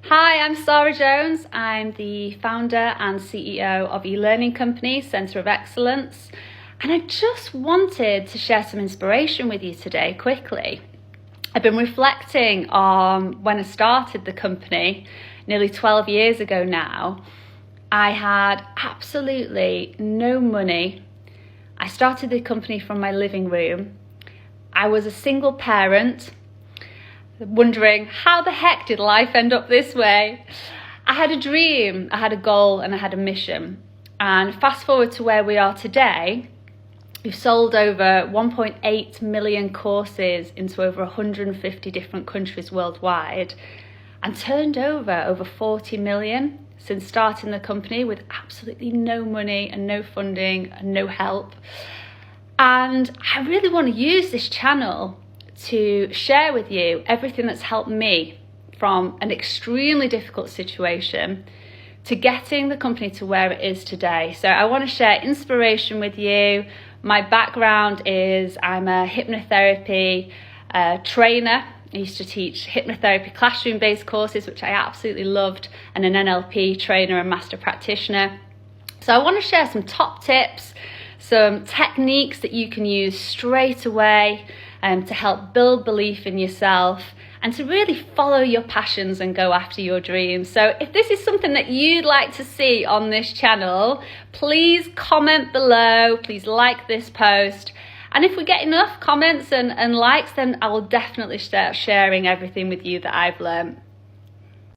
Hi, I'm Sara Jones. I'm the founder and CEO of e-learning company Centre of Excellence, and I just wanted to share some inspiration with you today quickly. I've been reflecting on when I started the company nearly 12 years ago now. I had absolutely no money. I started the company from my living room. I was a single parent, wondering how the heck did life end up this way? I had a dream, I had a goal, and I had a mission. And fast forward to where we are today, we've sold over 1.8 million courses into over 150 different countries worldwide and turned over 40 million since starting the company with absolutely no money and no funding and no help. And I really want to use this channel to share with you everything that's helped me from an extremely difficult situation to getting the company to where it is today. So I want to share inspiration with you. My background is I'm a hypnotherapy trainer. I used to teach hypnotherapy classroom-based courses, which I absolutely loved, and an NLP trainer and master practitioner. So I want to share some top tips, some techniques that you can use straight away to help build belief in yourself and to really follow your passions and go after your dreams. So if this is something that you'd like to see on this channel, please comment below, please like this post. And if we get enough comments and likes, then I will definitely start sharing everything with you that I've learned.